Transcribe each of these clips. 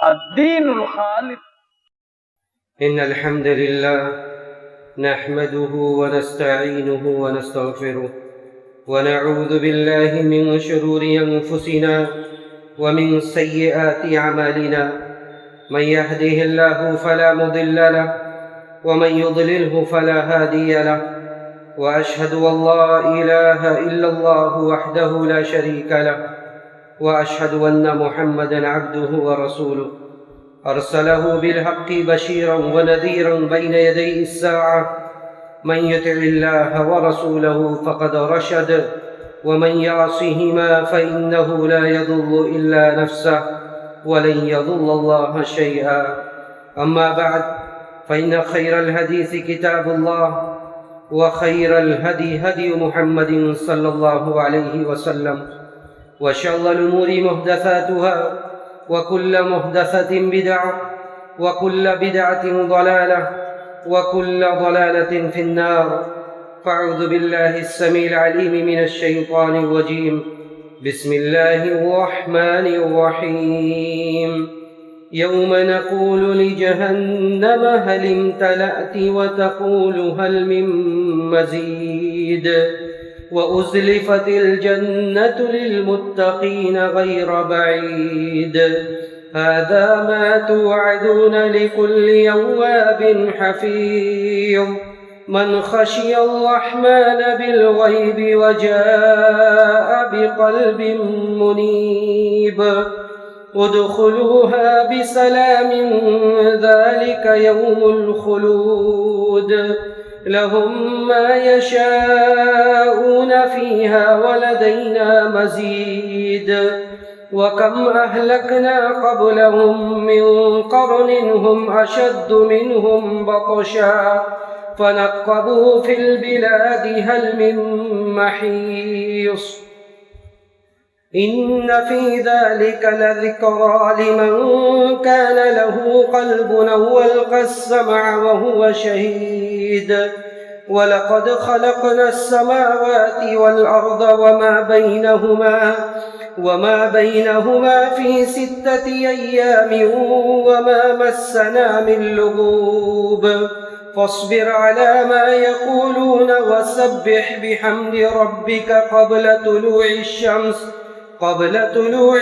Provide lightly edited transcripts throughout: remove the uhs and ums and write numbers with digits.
الدين الخالص. إن الحمد لله نحمده ونستعينه ونستغفره ونعوذ بالله من شرور أنفسنا ومن سيئات أعمالنا. من يهده الله فلا مضل له ومن يضلله فلا هادي له، وأشهد أن لا إله إلا الله وحده لا شريك له، وأشهد أن محمدا عبده ورسوله أرسله بالحق بشيرا ونذيرا بين يدي الساعة. من يطع الله ورسوله فقد رشد، ومن يعصهما فإنه لا يضل إلا نفسه ولن يضل الله شيئا. أما بعد، فإن خير الحديث كتاب الله، وخير الهدي هدي محمد صلى الله عليه وسلم، وشر الأمور محدثاتها، وكل محدثة بدعة، وكل بدعة ضلالة، وكل ضلالة في النار. فأعوذ بالله السميع العليم من الشيطان الرجيم. بسم الله الرحمن الرحيم. يوم نقول لجهنم هل امتلأت وتقول هل من مزيد، وأزلفت الجنة للمتقين غير بعيد. هذا ما توعدون لكل يواب حفيظ. من خشي الرحمن بالغيب وجاء بقلب منيب. ادخلوها بسلام ذلك يوم الخلود. لهم ما يشاءون فيها ولدينا مزيد. وكم أهلكنا قبلهم من قرن هم أشد منهم بطشا فنقبوا في البلاد هل من محيص. إن في ذلك لذكرى لمن كان له قلب أو ألقى السمع وهو شهيد. ولقد خلقنا السماوات والأرض وما بينهما في 6 أيام وما مسنا من لغوب. فاصبر على ما يقولون وسبح بحمد ربك قبل طلوع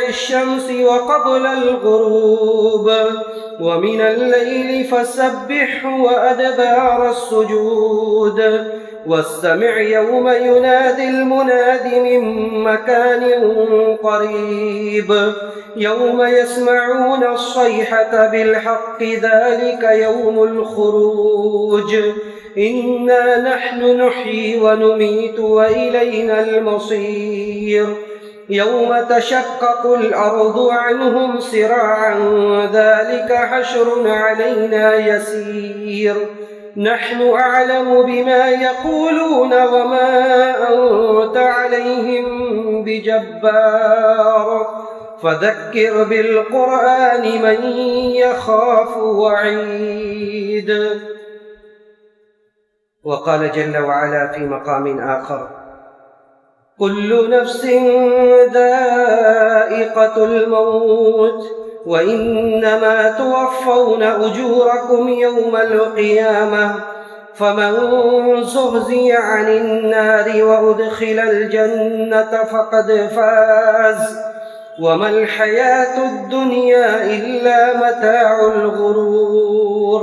الشمس وقبل الغروب، ومن الليل فسبحه وأدبار السجود. واستمع يوم ينادي المناد من مكان قريب. يوم يسمعون الصيحة بالحق ذلك يوم الخروج. إنا نحن نحيي ونميت وإلينا المصير. يوم تشقق الأرض عنهم سراعا ذلك حشر علينا يسير. نحن أعلم بما يقولون وما أنت عليهم بجبار. فذكر بالقرآن من يخاف وعيد. وقال جل وعلا في مقام آخر: كل نفس ذائقة الموت وإنما توفون أجوركم يوم القيامة. فمن زحزح عن النار وأدخل الجنة فقد فاز، وما الحياة الدنيا إلا متاع الغرور.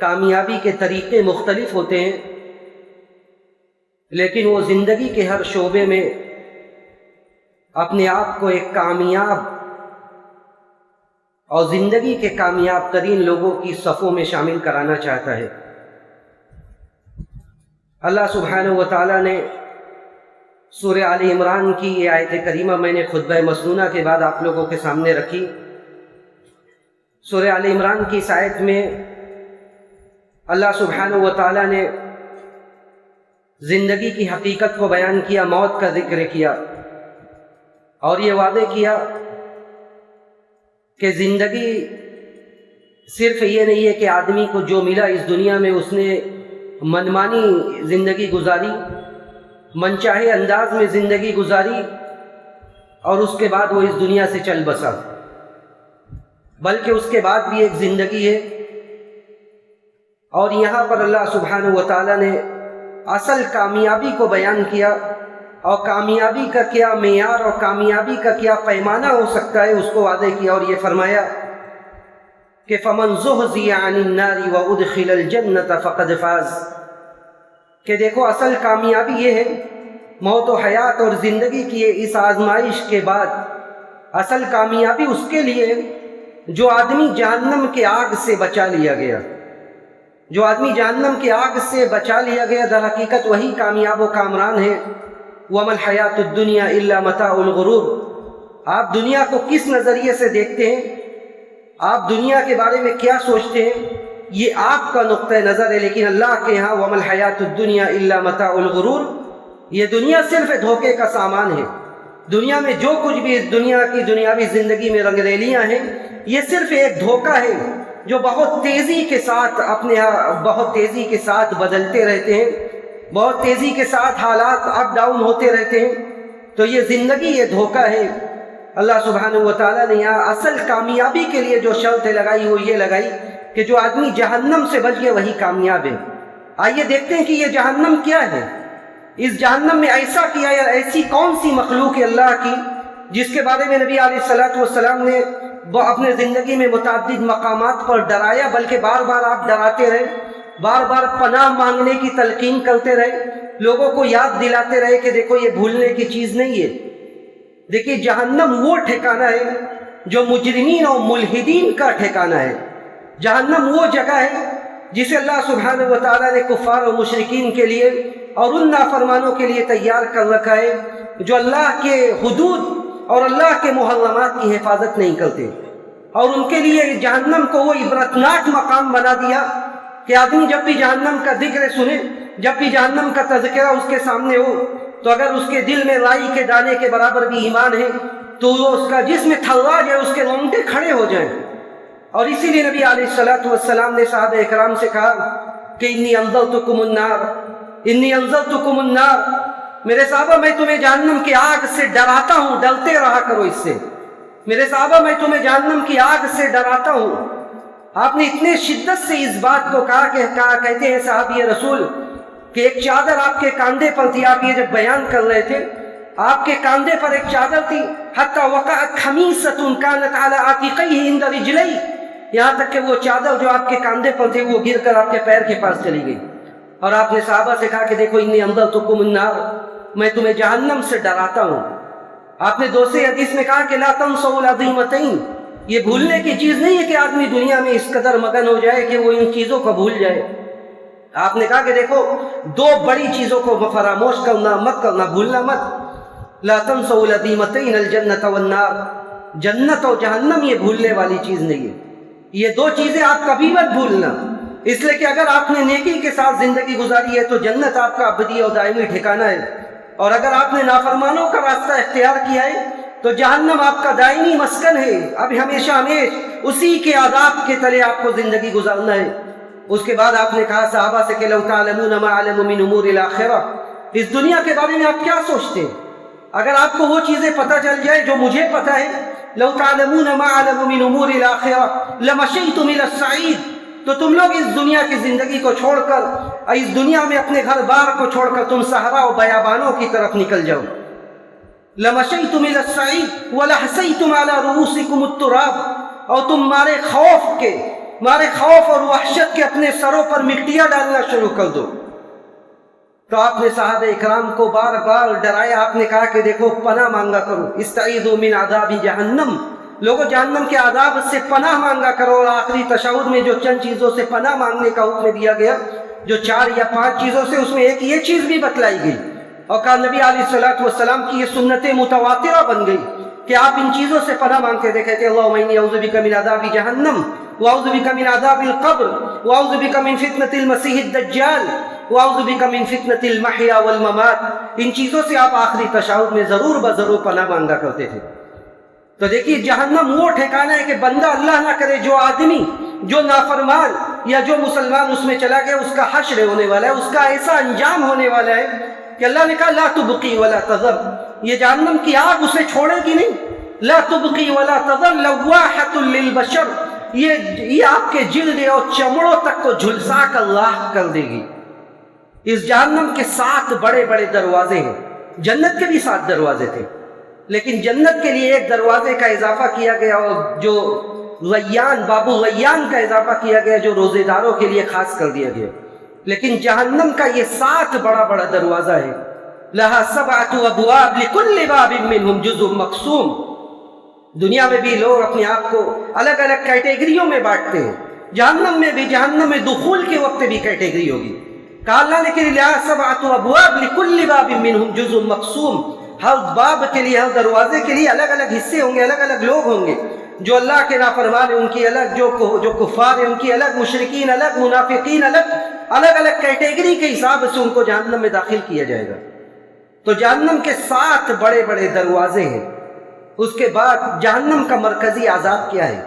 کامیابی کے طریقے مختلف ہوتے ہیں، لیکن وہ زندگی کے ہر شعبے میں اپنے آپ کو ایک کامیاب اور زندگی کے کامیاب ترین لوگوں کی صفوں میں شامل کرانا چاہتا ہے۔ اللہ سبحانہ و تعالیٰ نے سورہ آل عمران کی یہ آیت کریمہ میں نے خطبہ مسنونہ کے بعد آپ لوگوں کے سامنے رکھی۔ سورہ آل عمران کی اس آیت میں اللہ سبحانہ و تعالیٰ نے زندگی کی حقیقت کو بیان کیا، موت کا ذکر کیا، اور یہ وعدے کیا کہ زندگی صرف یہ نہیں ہے کہ آدمی کو جو ملا اس دنیا میں اس نے منمانی زندگی گزاری، من چاہے انداز میں زندگی گزاری اور اس کے بعد وہ اس دنیا سے چل بسا، بلکہ اس کے بعد بھی ایک زندگی ہے۔ اور یہاں پر اللہ سبحانہ و تعالیٰ نے اصل کامیابی کو بیان کیا، اور کامیابی کا کیا معیار اور کامیابی کا کیا پیمانہ ہو سکتا ہے اس کو واضح کیا، اور یہ فرمایا کہ فَمَنْ زُحْزِحَ عَنِ النَّارِ وَأُدْخِلَ الْجَنَّةَ فَقَدْ فَازَ، کہ دیکھو اصل کامیابی یہ ہے، موت و حیات اور زندگی کی اس آزمائش کے بعد اصل کامیابی اس کے لیے جو آدمی جہنم کے آگ سے بچا لیا گیا، جو آدمی جہنم کی آگ سے بچا لیا گیا، در حقیقت وہی کامیاب و کامران ہے۔ وَمَا الْحَيَاةُ الدُّنْيَا إِلَّا مَتَاعُ الْغُرُورِ، آپ دنیا کو کس نظریے سے دیکھتے ہیں، آپ دنیا کے بارے میں کیا سوچتے ہیں، یہ آپ کا نقطہ نظر ہے، لیکن اللہ کے ہاں وَمَا الْحَيَاةُ الدُّنْيَا إِلَّا مَتَاعُ الْغُرُورِ، یہ دنیا صرف دھوکے کا سامان ہے۔ دنیا میں جو کچھ بھی اس دنیا کی دنیاوی زندگی میں رنگ ریلیاں ہیں، یہ صرف ایک دھوکہ ہے جو بہت تیزی کے ساتھ بہت تیزی کے ساتھ بدلتے رہتے ہیں، بہت تیزی کے ساتھ حالات اپ ڈاؤن ہوتے رہتے ہیں۔ تو یہ زندگی یہ دھوکہ ہے۔ اللہ سبحانہ و تعالیٰ نے یہاں اصل کامیابی کے لیے جو شرط لگائی وہ یہ لگائی کہ جو آدمی جہنم سے بچ گیا وہی کامیاب ہے۔ آئیے دیکھتے ہیں کہ یہ جہنم کیا ہے، اس جہنم میں ایسا کیا یا ایسی کون سی مخلوق ہے اللہ کی جس کے بارے میں نبی علیہ السلام نے اپنے زندگی میں متعدد مقامات پر ڈرایا، بلکہ بار بار آپ ڈراتے رہے، بار بار پناہ مانگنے کی تلقین کرتے رہے، لوگوں کو یاد دلاتے رہے کہ دیکھو یہ بھولنے کی چیز نہیں ہے۔ دیکھیے جہنم وہ ٹھکانہ ہے جو مجرمین اور ملحدین کا ٹھکانہ ہے۔ جہنم وہ جگہ ہے جسے اللہ سبحانہ و تعالیٰ نے کفار اور مشرکین کے لیے اور ان نافرمانوں کے لیے تیار کر رکھا ہے جو اللہ کے حدود اور اللہ کے محرمات کی حفاظت نہیں کرتے، اور ان کے لیے جہنم کو وہ عبرتناک مقام بنا دیا کہ آدمی جب بھی جہنم کا ذکر سنے، جب بھی جہنم کا تذکرہ اس کے سامنے ہو، تو اگر اس کے دل میں رائی کے دانے کے برابر بھی ایمان ہے تو وہ اس کا جسم تھرا جائے، اس کے رونگٹے کھڑے ہو جائیں۔ اور اسی لیے نبی علیہ السلام نے صحابہ اکرام سے کہا کہ انی انذرتکم النار، میرے صحابہ میں تمہیں جہنم کی آگ سے ڈراتا ہوں، ڈرتے رہا کرو اس سے۔ میرے صحابہ میں تمہیں جہنم کی آگ سے ڈراتا ہوں۔ آپ نے اتنے شدت سے اس بات کو کہا کہ کہتے ہیں صحابی رسول کہ ایک چادر آپ کے کاندھے پر تھی، آپ یہ جب بیان کر رہے تھے آپ کے کاندھے پر ایک چادر تھی، حتی وقعت خمیصۃ کانت علی عاتقیہ عند رجلیہ، یہاں تک کہ وہ چادر جو آپ کے کاندھے پر تھی وہ گر کر آپ کے پیر کے پاس چلی گئی۔ اور آپ نے صحابہ سے کہا کہ دیکھو انی انذرتکم النار، میں تمہیں جہنم سے ڈراتا ہوں۔ آپ نے دوسری حدیث میں کہا کہ لا تنسوا العظیمتین، یہ بھولنے کی چیز نہیں ہے کہ آدمی دنیا میں اس قدر مگن ہو جائے کہ وہ ان چیزوں کو بھول جائے۔ آپ نے کہا کہ دیکھو دو بڑی چیزوں کو فراموش کرنا مت کرنا، بھولنا مت۔ لا تنسوا العظیمتین الجنت والنار، جنت اور جہنم یہ بھولنے والی چیز نہیں ہے، یہ دو چیزیں آپ کبھی مت بھولنا، اس لیے کہ اگر آپ نے نیکی کے ساتھ زندگی گزاری ہے تو جنت آپ کا ابدی اور دائمی ٹھکانہ ہے، اور اگر آپ نے نافرمانوں کا راستہ اختیار کیا ہے تو جہنم آپ کا دائمی مسکن ہے، اب ہمیشہ اسی کے عذاب کے تلے آپ کو زندگی گزارنا ہے۔ اس کے بعد آپ نے کہا صحابہ سے کہ لو تعلمون ما اعلم من امور الاخرہ، اس دنیا کے بارے میں آپ کیا سوچتے ہیں؟ اگر آپ کو وہ چیزیں پتہ چل جائے جو مجھے پتہ ہے، لو تعلمون ما اعلم من امور الاخرہ لمشیتم الی الصعید، تو تم لوگ اس دنیا کی زندگی کو چھوڑ کر، اس دنیا میں اپنے گھر بار کو چھوڑ کر تم صحرا و بیابانوں کی طرف نکل جاؤ۔ لمشیتم الی الصعید ولحسیتم علی رؤوسکم التراب، اور تم مارے خوف کے مارے خوف اور وحشت کے اپنے سروں پر مٹیاں ڈالنا شروع کر دو۔ تو آپ نے صحابہ اکرام کو بار بار ڈرایا، آپ نے کہا کہ دیکھو پناہ مانگا کرو، استعیذوا من عذاب جہنم، لوگوں جہنم کے عذاب سے پناہ مانگا کرو۔ اور آخری تشہد میں جو چند چیزوں سے پناہ مانگنے کا حکم دیا گیا، جو 4 یا 5 چیزوں سے، اس میں ایک یہ چیز بھی بتلائی گئی، اور کہا نبی علیہ الصلوۃ والسلام کی یہ سنت متواترہ بن گئی کہ آپ ان چیزوں سے پناہ مانگتے تھے، کہتے اللہم انی اعوذ بک من عذاب جہنم واعوذ بک من عذاب القبر واعوذ بک من فتنۃ المسیح الدجال واعوذ بک من فتنۃ المحیا والممات۔ ان چیزوں سے آپ آخری تشہد میں ضرور بضرور پناہ مانگا کرتے تھے۔ تو دیکھیے جہنم وہ ٹھکانہ ہے کہ بندہ اللہ نہ کرے، جو آدمی جو نافرمان یا جو مسلمان اس میں چلا گیا، اس کا حشر ہونے والا ہے، اس کا ایسا انجام ہونے والا ہے کہ اللہ نے کہا لا تبقی ولا تذر، یہ جہنم کی آگ اسے چھوڑے گی نہیں۔ لا تبقی ولا تذر لواحۃ للبشر، یہ آپ کے جلد اور چمڑوں تک کو جھلسا کر لاح کر دے گی۔ اس جہنم کے 7 بڑے بڑے دروازے ہیں، جنت کے بھی 7 دروازے تھے، لیکن جنت کے لیے ایک دروازے کا اضافہ کیا گیا، اور جو ریان، باب الریان کا اضافہ کیا گیا، جو روزے داروں کے لیے خاص کر دیا گیا۔ لیکن جہنم کا یہ 7 بڑا بڑا دروازہ ہے۔ لہا 7 ابواب لکل باب منہم جزء مقسوم۔ دنیا میں بھی لوگ اپنے آپ کو الگ الگ کیٹیگریوں میں بانٹتے ہیں، جہنم میں بھی، جہنم میں دخول کے وقت بھی کیٹیگری ہوگی۔ کہا اللہ نے کہ لہا 7 ابواب لکل باب منہم جزء مقسوم، ہر باب کے لیے، ہر دروازے کے لیے الگ الگ حصے ہوں گے، الگ الگ لوگ ہوں گے۔ جو اللہ کے نافرمان ہیں ان کی الگ، جو کفار ہیں ان کی الگ، مشرکین الگ، منافقین الگ، الگ الگ کیٹیگری کے حساب سے ان کو جہنم میں داخل کیا جائے گا۔ تو جہنم کے 7 بڑے بڑے دروازے ہیں۔ اس کے بعد جہنم کا مرکزی عذاب کیا ہے؟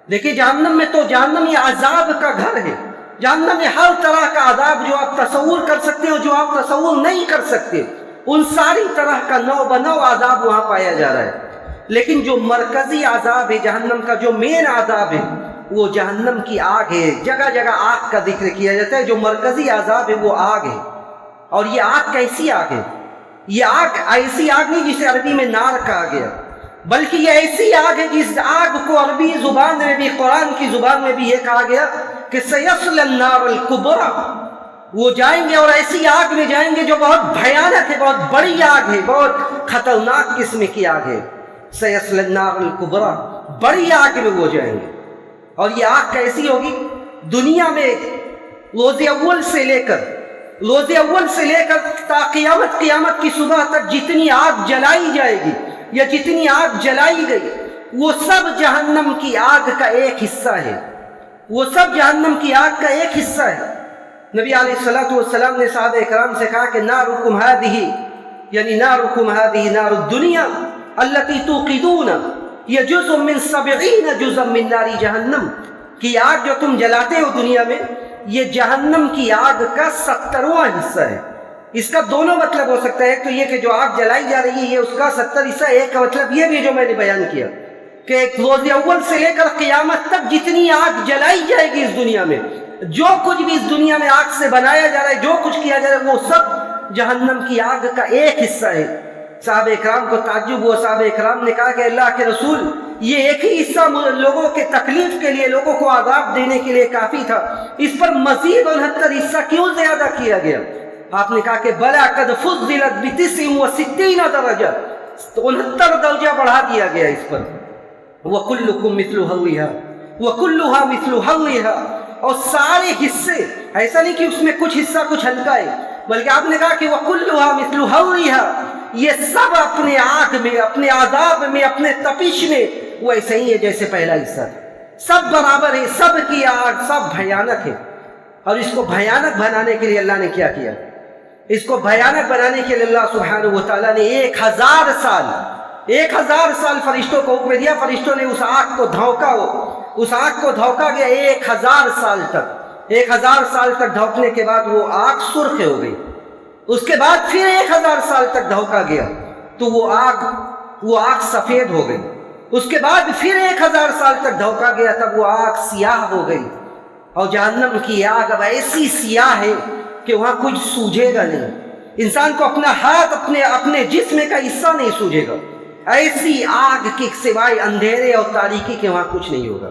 دیکھیے جہنم میں تو، جہنم یہ عذاب کا گھر ہے، جہنم میں ہر طرح کا عذاب جو آپ تصور کر سکتے ہو، جو آپ تصور نہیں کر سکتے، ان ساری طرح کا نو بنو عذاب وہاں پایا جا رہا ہے۔ لیکن جو مرکزی عذاب ہے جہنم کا، جو مین عذاب ہے، وہ جہنم کی آگ ہے۔ جگہ جگہ آگ کا ذکر کیا جاتا ہے۔ جو مرکزی عذاب ہے وہ آگ ہے، اور یہ آگ کیسی آگ ہے؟ یہ آگ ایسی آگ نہیں جسے عربی میں نار کہا گیا، بلکہ یہ ایسی آگ ہے جس آگ کو عربی زبان میں بھی، قرآن کی زبان میں بھی یہ کہا گیا کہ سیصلی النار الکبریٰ، وہ جائیں گے اور ایسی آگ میں جائیں گے جو بہت بھیانک ہے، بہت بڑی آگ ہے، بہت خطرناک قسم کی آگ ہے۔ سیصلی النار الکبریٰ، بڑی آگ میں وہ جائیں گے۔ اور یہ آگ کیسی ہوگی؟ دنیا میں روز اول سے لے کر تا قیامت کی صبح تک جتنی آگ جلائی جائے گی یا جتنی آگ جلائی گئی، وہ سب جہنم کی آگ کا ایک حصہ ہے، وہ سب جہنم کی آگ کا ایک حصہ ہے۔ نبی علیہ الصلوۃ والسلام نے صحابہ اکرام سے کہا کہ نارکم ہذہ، یعنی نارکم ہذہ نار الدنیا التی توقدون، یہ جزء من 70 جزء من نار جہنم، کہ آگ جو تم جلاتے ہو دنیا میں، یہ جہنم کی آگ کا 70واں حصہ ہے۔ اس کا دونوں مطلب ہو سکتا ہے، ایک تو یہ کہ جو آگ جلائی جا رہی ہے یہ اس کا 70 حصہ، ایک کا مطلب یہ بھی جو میں نے بیان کیا کہ روز اول سے لے کر قیامت تک جتنی آگ جلائی جائے گی اس دنیا میں، جو کچھ بھی اس دنیا میں آگ سے بنایا جا رہا ہے، جو کچھ کیا جا رہا ہے، وہ سب جہنم کی آگ کا ایک حصہ ہے۔ صحابہ اکرام کو تعجب ہوا، صحابہ اکرام نے کہا کہ اللہ کے رسول، یہ ایک ہی حصہ لوگوں کے تکلیف کے لیے، لوگوں کو عذاب دینے کے لیے کافی تھا، اس پر مزید 69 حصہ کیوں زیادہ کیا گیا؟ آپ نے کہا کہ بلا قد فضلت ب69 درجہ، 69 درجہ بڑھا دیا گیا اس پر۔ وَكُلُّكُمْ مِثْلُ حَظِّهَا وَكُلُّهَا مِثْلُ حَظِّهَا، اور سارے حصے، ایسا نہیں کہ اس میں کچھ حصہ کچھ ہلکا ہے، بلکہ آپ نے کہا کہ وَكُلُّهَا مِثْلُ حَظِّهَا، یہ سب اپنے آگ میں، اپنے عذاب میں، اپنے تپش میں ویسے ہی ہے جیسے پہلا حصہ تھا، سب برابر ہے، سب کی آگ سب بھیانک ہے۔ اور اس کو بھیانک بنانے کے لیے اللہ نے کیا کیا؟ اس کو بھیانک بنانے کے لیے اللہ سبحانہ و تعالیٰ نے 1000 سال فرشتوں کو حکم دیا، فرشتوں نے اس آگ کو دھونکا، اس آگ کو دھونکا گیا 1000 سال تک۔ 1000 سال تک دھونکنے کے بعد وہ آگ سرخ ہو گئی، اس کے بعد پھر 1000 سال تک دھونکا گیا تو وہ آگ سفید ہو گئی، اس کے بعد پھر 1000 سال تک دھونکا گیا تب وہ آگ سیاہ ہو گئی۔ اور جہنم کی آگ اب ایسی سیاہ ہے کہ وہاں کچھ سوجھے گا نہیں، انسان کو اپنا ہاتھ اپنے جسم کا حصہ نہیں سوجھے گا، ایسی آگ کے سوائے اندھیرے اور تاریکی کے وہاں کچھ نہیں ہوگا۔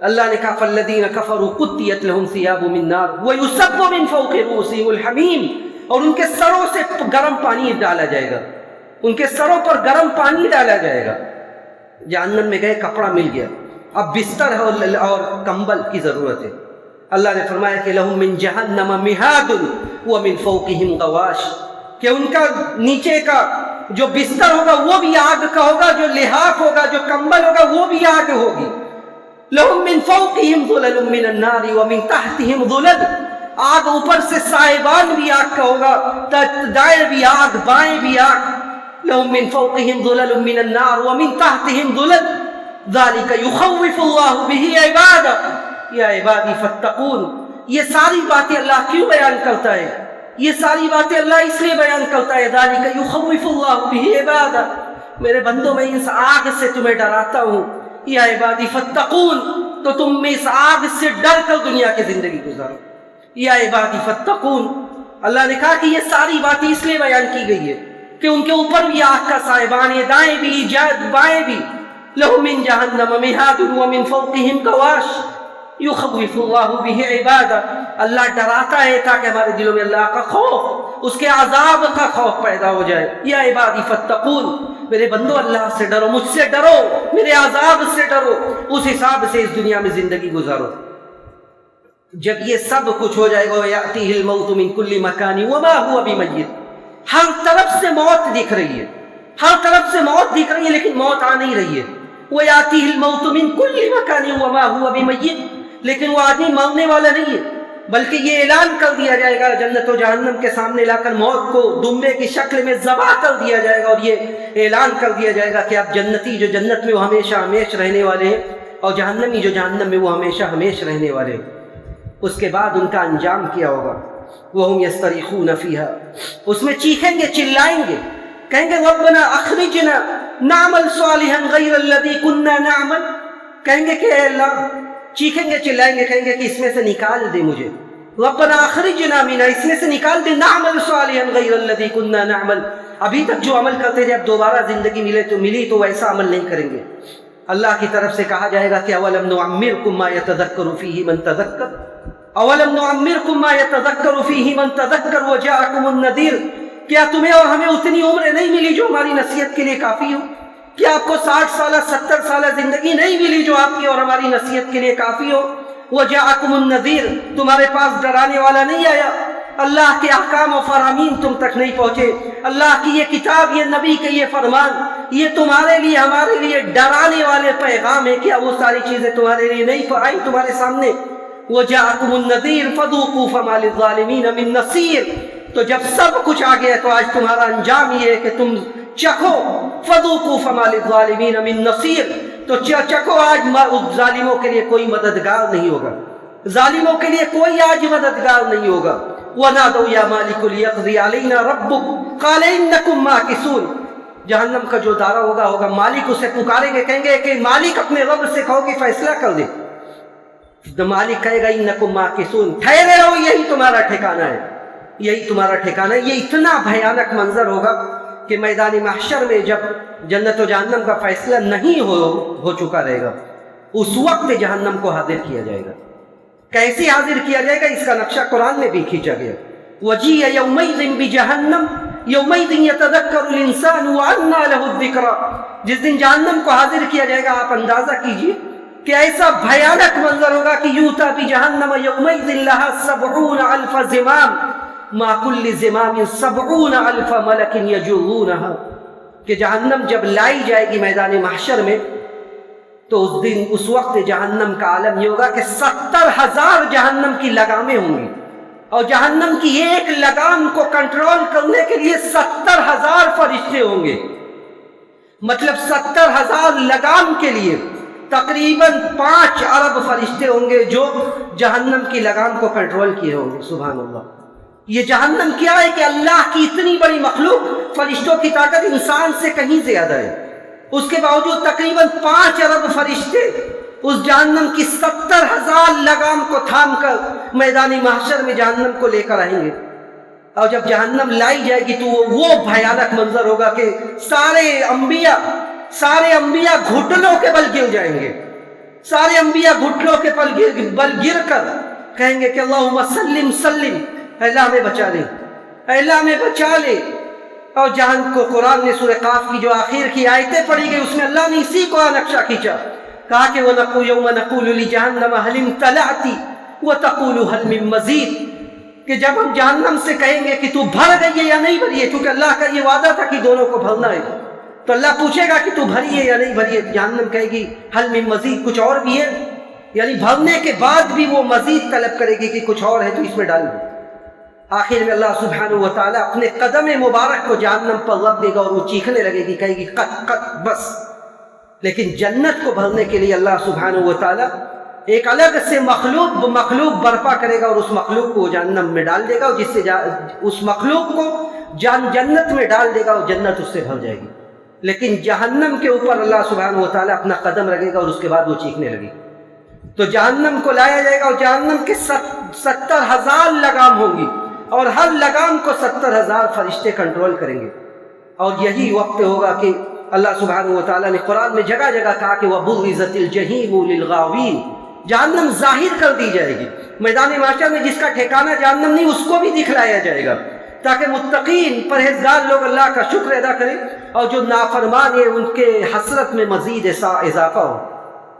اللہ نے کہا فالذین کفروا قطعت لهم ثیاب من نار ویصب من فوق رؤوسهم الحمیم، اور ان کے سروں سے گرم پانی ڈالا جائے گا، ان کے سروں پر گرم پانی ڈالا جائے گا۔ جہنم میں گئے، کپڑا مل گیا، اب بستر اور کمبل کی ضرورت ہے۔ اللہ نے فرمایا کہ لہم من جہنم مہاد ومن فوقہم غواش، کہ ان کا نیچے کا جو بستر ہوگا وہ بھی آگ کا ہوگا، جو لحاف ہوگا، جو کمبل ہوگا وہ بھی آگ ہوگی۔ لہم من فوقہم ظلل من النار ومن تحتہم ظلل، آگ اوپر سے سائبان بھی آگ کا ہوگا، دائیں بھی آگ، بائیں بھی آگ۔ لہم من فوقہم ظلل من النار ومن تحتہم ظلل ذالک یخوف اللہ بہ عبادہ یا عبادی فاتقون۔ یہ ساری باتیں اللہ کیوں بیان کرتا ہے؟ یہ ساری باتیں اللہ اس لیے بیان کرتا ہے ذالک یخوف اللہ بہ عبادہ، میرے بندوں میں اس آگ سے تمہیں ڈراتا ہوں، یا عبادی فاتقون، تو تم میں اس آگ سے ڈر کر دنیا کی زندگی گزارو۔ یا عبادی فاتقون، اللہ نے کہا کہ یہ ساری باتیں اس لیے بیان کی گئی ہے کہ ان کے اوپر بھی آگ کا سائبان ہے، دائیں بھی بائیں بھی۔ لہم من جہنم مہاد ومن فوقہم غواش یخوف اللہ بہ عبادہ، اللہ ڈراتا ہے تاکہ ہمارے دلوں میں اللہ کا خوف، اس کے عذاب کا خوف پیدا ہو جائے۔ یا عبادی فاتقون، میرے بندو اللہ سے ڈرو، مجھ سے ڈرو، میرے عذاب سے ڈرو، اس حساب سے اس دنیا میں زندگی گزارو۔ جب یہ سب کچھ ہو جائے گا یأتیہ الموت من کل مکان وما هو بمیت، ہر طرف سے موت دکھ رہی ہے، ہر طرف سے موت دکھ رہی ہے لیکن موت آ نہیں رہی ہے۔ وَيَأْتِيهِ الْمَوْتُ مِنْ كُلِّ مَكَانٍ وَمَا هُوَ بِمَيِّتٍ، لیکن وہ آدمی مرنے والا نہیں ہے، بلکہ یہ اعلان کر دیا جائے گا، جنت و جہنم کے سامنے لا کر موت کو دمبے کی شکل میں ذبح کر دیا جائے گا، اور یہ اعلان کر دیا جائے گا کہ اب جنتی جو جنت میں وہ ہمیشہ ہمیش رہنے والے ہیں، اور جہنمی جو جہنم میں وہ ہمیشہ ہمیش رہنے والے ہیں۔ اس کے بعد ان کا انجام کیا ہوگا؟ وَهُمْ يَسْتَرِخُونَ فِيهَا، اس میں چیخیں گے، چلائیں گے، کہیں گے ربنا اخرجنا نعمل صالحا غیر الذی کننا نعمل، کہیں گے کہ اے اللہ، چیخیں گے، چلائیں گے، کہیں گے کہ اس میں سے نکال دے مجھے، ربنا اخرجنا منها، اس میں سے نکال دے، نعمل صالحا غیر الذی کننا نعمل، ابھی تک جو عمل کرتے تھے اب دوبارہ زندگی ملی تو ویسا عمل نہیں کریں گے۔ اللہ کی طرف سے کہا جائے گا کہ اولم نعمرکم ما یتذکر فیہ من تذکر، اولم نعمرکم ما یتذکر فیہ من تذکر وجاءکم النذیر، کیا تمہیں اور ہمیں اتنی عمریں نہیں ملی جو ہماری نصیحت کے لیے کافی ہو؟ کیا آپ کو 60 سالہ 70 سالہ زندگی نہیں ملی جو آپ کی اور ہماری نصیحت کے لیے کافی ہو؟ وجاءکم النذیر، تمہارے پاس ڈرانے والا نہیں آیا، اللہ کے احکام و فرامین تم تک نہیں پہنچے، اللہ کی یہ کتاب، یہ نبی کے یہ فرمان، یہ تمہارے لیے ہمارے لیے ڈرانے والے پیغام ہے، کیا وہ ساری چیزیں تمہارے لیے نہیں آئی تمہارے سامنے؟ وجاءکم النذیر فذوقوا فما للظالمین من نصیر، تو جب سب کچھ آ گیا تو آج تمہارا انجام یہ ہے کہ تم چکھو، فذوقوا فما للظالمین من نصیر، تو چکھو، آج ظالموں کے لیے کوئی مددگار نہیں ہوگا، ظالموں کے لیے کوئی آج مددگار نہیں ہوگا۔ وَنَادَوْا يَا مَالِكُ لِيَقْضِيَ عَلَيْنَا رَبُّكَ قَالَ إِنَّكُمْ مَاكِثُونَ، جہنم کا جو دارہ ہوگا مالک اسے پکاریں گے، کہیں گے کہ مالک اپنے رب سے کہو کہ فیصلہ کر دے، تو مالک کہے گا إِنَّكُمْ مَاكِثُونَ، ٹھہرے رہو، یہی تمہارا ٹھکانہ ہے، یہی تمہارا ٹھکانہ ہے۔ یہ اتنا بھیانک منظر ہوگا کہ میدان محشر میں جب جنت و جہنم کا فیصلہ نہیں ہو چکا رہے گا، اس وقت جہنم کو حاضر کیا جائے گا۔ کیسے حاضر کیا جائے گا اس کا نقشہ قرآن میں بھی کھینچا گیا۔ وَجِيءَ يَوْمَئِذٍ بِجَهَنَّمَ يَوْمَئِذٍ يَتَذَكَّرُ الْإِنسَانُ وَأَنَّىٰ لَهُ الذِّكْرَىٰ، جس دن جہنم کو حاضر کیا جائے گا، آپ اندازہ کیجئے کہ ایسا بھیانک منظر ہوگا کہ یوتا بِجَهَنَّمَ يَوْمَئِذٍ لَهَا 70,000 زِمَامٍ مَا كُلِّ زِمَامٍ 70,000 مَلَكٍ يَجُرُّونَهَا، کہ جہنم جب لائی جائے گی میدان محشر میں تو اس دن اس وقت جہنم کا عالم یہ ہوگا کہ 70,000 جہنم کی لگامیں ہوں گی، اور جہنم کی ایک لگام کو کنٹرول کرنے کے لیے 70,000 فرشتے ہوں گے، مطلب 70,000 لگام کے لیے تقریباً 5 ارب فرشتے ہوں گے جو جہنم کی لگام کو کنٹرول کیے ہوں گے۔ سبحان اللہ، یہ جہنم کیا ہے کہ اللہ کی اتنی بڑی مخلوق، فرشتوں کی طاقت انسان سے کہیں زیادہ ہے، اس کے باوجود تقریباً 5 ارب فرشتے اس جہنم کی 70,000 لگام کو تھام کر میدان محشر میں جہنم کو لے کر آئیں گے، اور جب جہنم لائی جائے گی تو وہ بھیانک منظر ہوگا کہ سارے انبیاء گھٹنوں کے بل گر جائیں گے، سارے انبیاء گھٹنوں کے بل گر کر کہیں گے کہ اللہم سلم سلم، اے اللہ ہمیں بچا لے، اے اللہ ہمیں بچا لے۔ اور جہاں کو قرآن نے سورہ قاف کی جو آخر کی آیتیں پڑھی گئی اس میں اللہ نے اسی کو نقشہ کھینچا، کہا کہ وَنَقُولُ يَوْمَ نَقُولُ لِجَهَنَّمَ هَلِ امْتَلَأْتِ وَتَقُولُ هَلْ مِن مَّزِيدٍ، کہ جب ہم جہنم سے کہیں گے کہ تو بھر گئی ہے یا نہیں بھری ہے، کیونکہ اللہ کا یہ وعدہ تھا کہ دونوں کو بھرنا ہے، تو اللہ پوچھے گا کہ تو بھری ہے یا نہیں بھری ہے، جہنم کہے گی هَلْ مِن مَّزِيدٍ، کچھ اور بھی ہے، یعنی بھرنے کے بعد بھی وہ مزید طلب کرے گی کہ کچھ اور ہے تو اس میں ڈال دو۔ آخر میں اللہ سبحانہ و تعالیٰ اپنے قدم مبارک کو جہنم پر رکھ دے گا اور وہ چیخنے لگے گی، کہے گی قط قط بس۔ لیکن جنت کو بھرنے کے لیے اللہ سبحانہ و تعالیٰ ایک الگ سے مخلوق برپا کرے گا اور اس مخلوق کو جہنم میں ڈال دے گا، اور جس سے اس مخلوق کو جنت میں ڈال دے گا اور جنت اس سے بھر جائے گی۔ لیکن جہنم کے اوپر اللہ سبحانہ و تعالیٰ اپنا قدم رکھے گا اور اس کے بعد وہ چیخنے لگے گی۔ تو جہنم کو لایا جائے گا اور جہنم کے 70,000 لگام ہوں گی، اور ہر لگام کو 70,000 فرشتے کنٹرول کریں گے۔ اور یہی وقت ہوگا کہ اللہ سبحانہ و تعالیٰ نے قرآن میں جگہ جگہ کہا کہ وَبُرِّزَتِ الْجَحِيمُ لِلْغَاوِينَ، جہنم ظاہر کر دی جائے گی، میدان محشر میں جس کا ٹھکانہ جہنم نہیں اس کو بھی دکھلایا جائے گا، تاکہ متقین پرہیزگار لوگ اللہ کا شکر ادا کریں، اور جو نافرمان ہیں ان کے حسرت میں مزید اضافہ ہو۔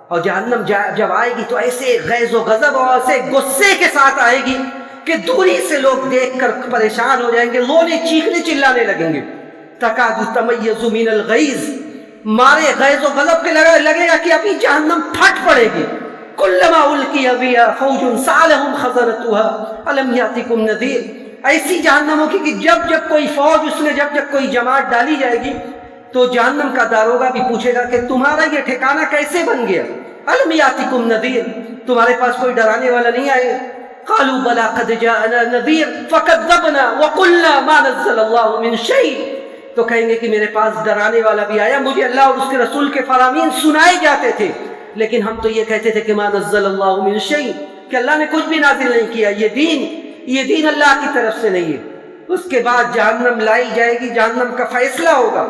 اور جہنم جب آئے گی تو ایسے غیظ و غضب اور ایسے غصے کے ساتھ آئے گی کہ دوری سے لوگ دیکھ کر پریشان ہو جائیں گے، رونے چیخنے چلانے لگیں گے۔ تکاد تمیز من الغیظ، مارے غیظ و غضب کے لگے گا کہ ابھی جہنم پھٹ پڑے گی۔ کلما القی فیہا فوج سألہم خزنتها الم یاتکم نذیر، ایسی جہنموں کی کہ جب کوئی فوج اس میں جب کوئی جماعت ڈالی جائے گی تو جہنم کا داروغہ بھی پوچھے گا کہ تمہارا یہ ٹھکانہ کیسے بن گیا، الم یاتکم نذیر، تمہارے پاس کوئی ڈرانے والا نہیں آئے؟ قالوا بلا قد جاءنا نذیر فکذبنا وقلنا ما نزل اللہ من شیء، تو کہیں گے کہ میرے پاس ڈرانے والا بھی آیا، مجھے اللہ اور اس کے رسول کے فرامین سنائے جاتے تھے، لیکن ہم تو یہ کہتے تھے کہ ما نزل اللہ من شیء، کہ اللہ نے کچھ بھی نازل نہیں کیا، یہ دین اللہ کی طرف سے نہیں ہے۔ اس کے بعد جہنم لائی جائے گی، جہنم کا فیصلہ ہوگا،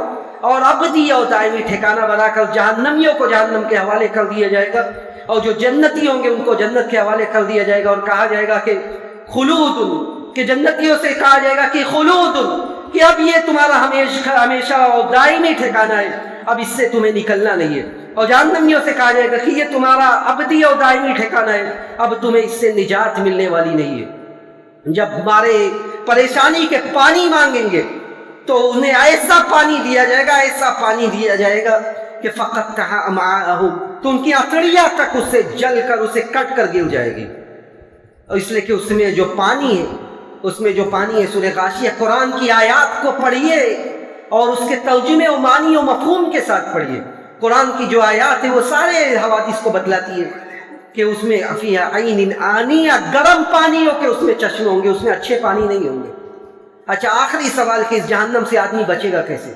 اور ابدی اور دائمی ٹھکانہ بنا کر جہنمیوں کو جہنم کے حوالے کر دیا جائے گا، اور جو جنتی ہوں گے ان کو جنت کے حوالے کر دیا جائے گا، اور کہا جائے گا کہ خلود، کہ جنتیوں سے کہا جائے گا کہ خلود، کہ اب یہ تمہارا ہمیشہ اور دائمی ٹھکانہ ہے، اب اس سے تمہیں نکلنا نہیں ہے۔ اور جہنمیوں سے کہا جائے گا کہ یہ تمہارا ابدی اور دائمی ٹھکانہ ہے، اب تمہیں اس سے نجات ملنے والی نہیں ہے۔ جب ہمارے پریشانی کے پانی مانگیں گے تو انہیں ایسا پانی دیا جائے گا، ایسا پانی دیا جائے گا کہ فقط امعاءہم، تو ان کی اتڑیاں تک اس سے جل کر اسے کٹ کر گر جائے گی، اور اس لیے کہ اس میں جو پانی ہے سورہ غاشیہ قرآن کی آیات کو پڑھیے اور اس کے ترجمے و معنی و مفہوم کے ساتھ پڑھیے۔ قرآن کی جو آیات ہیں وہ سارے حوادث کو بتلاتی ہے کہ اس میں فیہا عین آنیہ، گرم پانی ہو کہ اس میں چشمے ہوں گے، اس میں اچھے پانی نہیں ہوں گے۔ اچھا، آخری سوال کہ اس جہنم سے آدمی بچے گا کیسے؟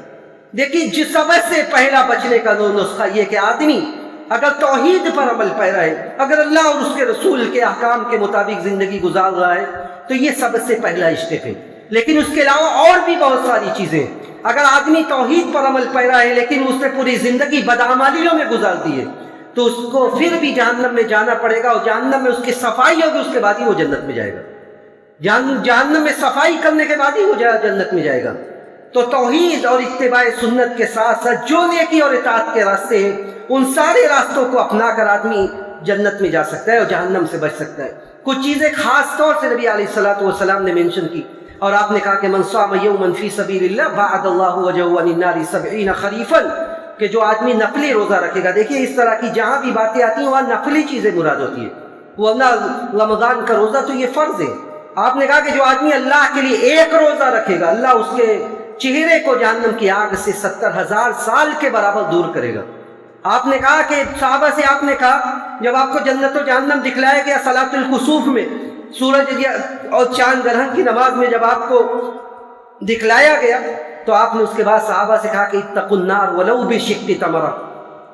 دیکھیے، جس سب سے پہلا بچنے کا نسخہ یہ کہ آدمی اگر توحید پر عمل پیرا ہے، اگر اللہ اور اس کے رسول کے احکام کے مطابق زندگی گزار رہا ہے، تو یہ سب سے پہلا اسٹیپ ہے۔ لیکن اس کے علاوہ اور بھی بہت ساری چیزیں، اگر آدمی توحید پر عمل پیرا ہے لیکن اس نے پوری زندگی بدعمالیوں میں گزار دی ہے، تو اس کو پھر بھی جہنم میں جانا پڑے گا، اور جہنم میں اس کی صفائی ہوگی، اس کے بعد ہی وہ جنت میں جائے گا۔ جہنم میں صفائی کرنے کے بعد ہی وہ جنت میں جائے گا۔ تو توحید اور اتباع سنت کے ساتھ ساتھ جو نیکی اور اطاعت کے راستے ہیں، ان سارے راستوں کو اپنا کر آدمی جنت میں جا سکتا ہے اور جہنم سے بچ سکتا ہے۔ کچھ چیزیں خاص طور سے نبی علیہ الصلوۃ نے مینشن کی، اور آپ نے کہا کہ من صام یوما فی سبیل اللہ بعد اللہ وجهه عن النار 70 خریفا، کہ جو آدمی نفلی روزہ رکھے گا۔ دیکھیے، اس طرح کی جہاں بھی باتیں آتی ہیں وہاں نفلی چیزیں مراد ہوتی ہیں، ورنہ رمضان کا روزہ تو یہ فرض ہے۔ آپ نے کہا کہ جو آدمی اللہ کے لیے ایک روزہ رکھے گا، اللہ اس کے چہرے کو جہنم کی آگ سے 70,000 سال کے برابر دور کرے گا۔ آپ نے کہا کہ صحابہ سے آپ نے کہا، جب آپ کو جنت و جہنم دکھلایا گیا صلاۃ الکسوف میں، سورج اور چاند گرہن کی نماز میں جب آپ کو دکھلایا گیا، تو آپ نے اس کے بعد صحابہ سے کہا کہ اتقوا النار ولو بشق تمرہ،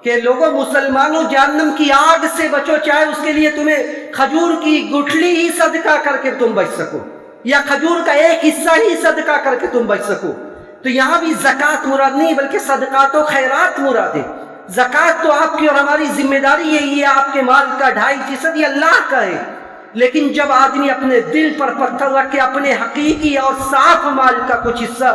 کہ لوگوں مسلمانوں جہنم کی آگ سے بچو، چاہے اس کے لیے تمہیں کھجور کی گٹھلی ہی صدقہ کر کے تم بچ سکو، یا کھجور کا ایک حصہ ہی صدقہ کر کے تم بچ سکو۔ تو یہاں بھی زکوٰۃ مراد نہیں بلکہ صدقات و خیرات مراد ہے۔ زکوٰۃ تو آپ کی اور ہماری ذمہ داری ہے، یہ آپ کے مال کا 2.5% یہ اللہ کا ہے، لیکن جب آدمی اپنے دل پر پتھر رکھ کے اپنے حقیقی اور صاف مال کا کچھ حصہ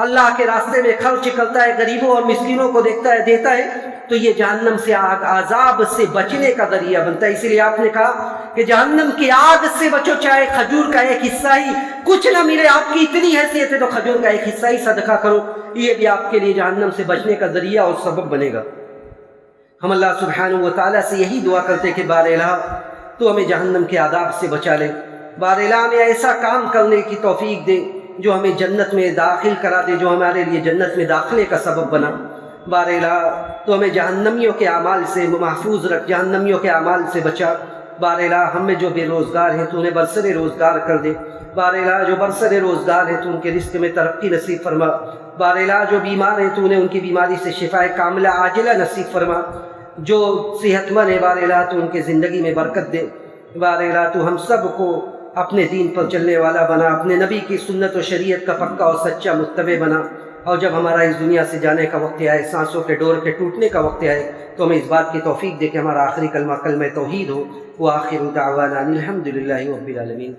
اللہ کے راستے میں خرچ کرتا ہے، غریبوں اور مسکینوں کو دیکھتا ہے دیتا ہے، تو یہ جہنم سے عذاب سے بچنے کا ذریعہ بنتا ہے۔ اسی لیے آپ نے کہا کہ جہنم کی آگ سے بچو، چاہے کھجور کا ایک حصہ ہی کچھ نہ ملے، آپ کی اتنی حیثیت ہے تو کھجور کا ایک حصہ ہی صدقہ کرو، یہ بھی آپ کے لیے جہنم سے بچنے کا ذریعہ اور سبب بنے گا۔ ہم اللہ سبحانہ و تعالیٰ سے یہی دعا کرتے کہ بار الہ تو ہمیں جہنم کے عذاب سے بچا لے، بار الہ ہمیں ایسا کام کرنے کی توفیق دے جو ہمیں جنت میں داخل کرا دے، جو ہمارے لیے جنت میں داخلے کا سبب بنا۔ بار الہ تو ہمیں جہنمیوں کے اعمال سے محفوظ رکھ، جہنمیوں کے اعمال سے بچا۔ بار الہ ہم میں جو بے روزگار ہیں تو انہیں برسر روزگار کر دے، بار الہ جو برسر روزگار ہیں تو ان کے رزق میں ترقی نصیب فرما، بار الہ جو بیمار ہیں تو انہیں ان کی بیماری سے شفاء کاملہ عاجلہ نصیب فرما، جو صحت مند ہے بار الہ تو ان کے زندگی میں برکت دے، بار الہ تو ہم سب کو اپنے دین پر چلنے والا بنا، اپنے نبی کی سنت و شریعت کا پکا اور سچا متبع بنا، اور جب ہمارا اس دنیا سے جانے کا وقت آئے، سانسوں کے ڈور کے ٹوٹنے کا وقت آئے، تو ہمیں اس بات کی توفیق دے کہ ہمارا آخری کلمہ کلمہ توحید ہو۔ وآخر دعوانا الحمد للہ رب العالمین۔